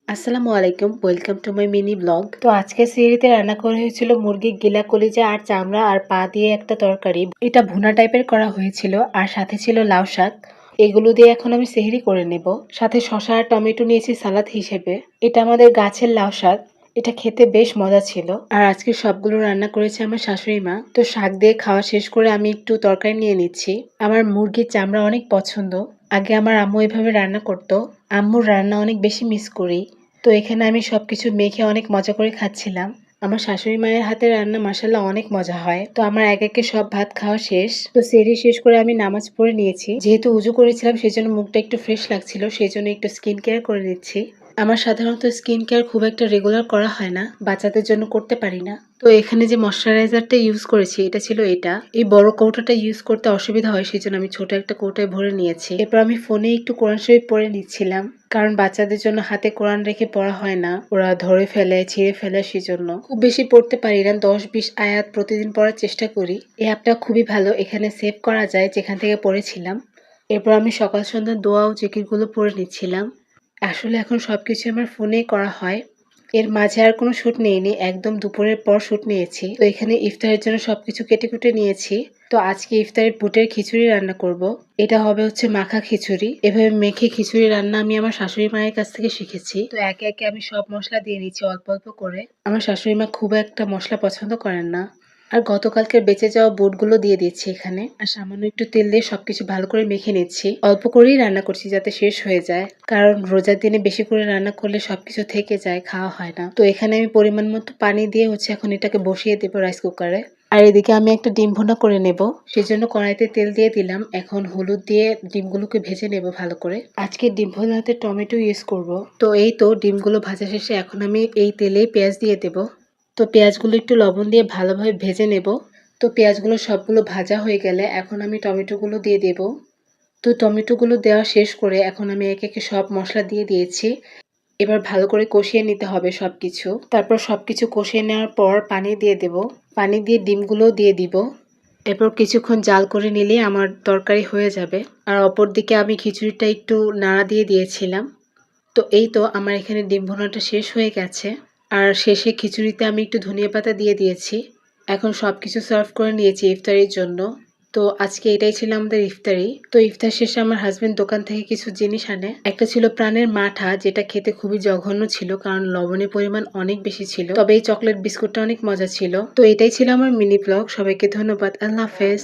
আসসালামু আলাইকুম, welcome to my mini blog. তো আজকে সিঁড়িতে রান্না করা হয়েছিল মুরগির গিলা কলিজা আর চামড়া আর পা দিয়ে একটা তরকারি। এটা ভুনা টাইপের করা হয়েছিল আর সাথে ছিল লাউ শাক। এগুলো দিয়ে এখন আমি সেহরি করে নেব। সাথে শসা আর টমেটো নিয়েছি সালাদ হিসেবে। এটা আমাদের গাছের লাউ শাক। এটা খেতে বেশ মজা ছিল। আর আজকে সবগুলো রান্না করেছে আমার শাশুড়ি মা। তো শাক দিয়ে খাওয়া শেষ করে আমি একটু তরকারি নিয়ে নিচ্ছি। আমার মুরগির চামড়া অনেক পছন্দ। আগে আমার আম্মু এভাবে রান্না করতো। আম্মুর রান্না অনেক বেশি মিস করি। তো এখানে আমি সবকিছু মেখে অনেক মজা করে খাচ্ছিলাম। আমার শাশুড়ি মায়ের হাতের রান্না মাশাআল্লাহ অনেক মজা হয়। তো আমার একে একে সব ভাত খাওয়া শেষ। তো সেহরি শেষ করে আমি নামাজ পড়ে নিয়েছি। যেহেতু উজু করেছিলাম সেজন্য মুখটা একটু ফ্রেশ লাগছিল, সেজন্য একটু স্কিন কেয়ার করে নিচ্ছি। আমার সাধারণত স্কিন কেয়ার খুব একটা রেগুলার করা হয় না, বাচ্চাদের জন্য করতে পারি না। তো এখানে যে ময়শ্চারাইজারটা ইউজ করেছি এটা ছিল এটা। এই বড় কৌটোটা ইউজ করতে অসুবিধা হয়, সেজন্য আমি ছোট একটা কৌটায় ভরে নিয়েছি। এরপর আমি ফোনে একটু কোরআন শরীফ পড়ে নিচ্ছিলাম, কারণ বাচ্চাদের জন্য হাতে কোরআন রেখে পড়া হয় না, ওরা ধরে ফেলে ছিঁড়ে ফেলে, সেজন্য খুব বেশি পড়তে পারি না, 10-20 আয়াত প্রতিদিন পড়ার চেষ্টা করি। এই অ্যাপটা খুবই ভালো, এখানে সেভ করা যায় যেখান থেকে পড়েছিলাম। এরপর আমি সকাল সন্ধ্যা দোয়া ও জিকিরগুলো পড়ে নিচ্ছিলাম। আসলে এখন সবকিছু আমার ফোনেই করা হয়। এর মাঝে আর কোনো শুট নেইনি, একদম দুপুরের পর শুট নিয়েছি। তো এখানে ইফতারের জন্য সবকিছু কেটে কুটে নিয়েছি। তো আজকে ইফতারে বুটের খিচুড়ি রান্না করব। এটা হবে হচ্ছে মাখা খিচুড়ি। এভাবে মেখে খিচুড়ি রান্না আমি আমার শাশুড়ি মায়ের কাছ থেকে শিখেছি। তো একে একে আমি সব মশলা দিয়ে নিচ্ছি অল্প অল্প করে। আমার শাশুড়ি মা খুব একটা মশলা পছন্দ করেন না। আর গতকালকের বেঁচে যাওয়া বুটগুলো দিয়ে দিচ্ছি এখানে। আর সামান্য একটু তেল দিয়ে সবকিছু ভালো করে মেখে নিচ্ছি। অল্প করেই রান্না করছি যাতে শেষ হয়ে যায়, কারণ রোজার দিনে বেশি করে রান্না করলে সবকিছু থেকে যায়, খাওয়া হয় না। তো এখানে আমি পরিমাণ মতো পানি দিয়ে হচ্ছে এখন এটাকে বসিয়ে দেবো রাইস কুকারে। আর এদিকে আমি একটা ডিম ভুনা করে নেব, সেজন্য কড়াইতে তেল দিয়ে দিলাম। এখন হলুদ দিয়ে ডিমগুলোকে ভেজে নেব ভালো করে। আজকে ডিম ভুনাতে টমেটো ইউজ করব। তো এই তো ডিমগুলো ভাজা শেষে এখন আমি এই তেলেই পেঁয়াজ দিয়ে দেব। তো পেঁয়াজগুলো একটু লবণ দিয়ে ভালোভাবে ভেজে নেব। তো পেঁয়াজগুলো সবগুলো ভাজা হয়ে গেলে এখন আমি টমেটোগুলো দিয়ে দেব। তো টমেটোগুলো দেওয়া শেষ করে এখন আমি একে একে সব মশলা দিয়ে দিয়েছি। এবার ভালো করে কষিয়ে নিতে হবে সবকিছু। তারপর সবকিছু কষিয়ে নেওয়ার পর পানি দিয়ে দেব। পানি দিয়ে ডিমগুলোও দিয়ে দিব। এরপর কিছুক্ষণ জাল করে নিলেই আমার তরকারি হয়ে যাবে। আর অপর দিকে আমি খিচুড়িটা একটু নাড়া দিয়ে দিয়েছিলাম। তো এই তো আমার এখানে ডিম ভুনাটা শেষ হয়ে গেছে। আর শেষে খিচুড়িতে আমি একটু ধনিয়া পাতা দিয়ে দিয়েছি। এখন সবকিছু সার্ভ করে নিয়েছি ইফতারির জন্য। তো আজকে এটাই ছিল আমাদের ইফতারি। তো ইফতার শেষে আমার হাজবেন্ড দোকান থেকে কিছু জিনিস আনে। একটা ছিল প্রাণের মাঠা, যেটা খেতে খুবই জঘন্য ছিল কারণ লবণের পরিমাণ অনেক বেশি ছিল। তবে এই চকলেট বিস্কুটটা অনেক মজা ছিল। তো এটাই ছিল আমার মিনি ব্লগ। সবাইকে ধন্যবাদ। আল্লাহ হাফেজ।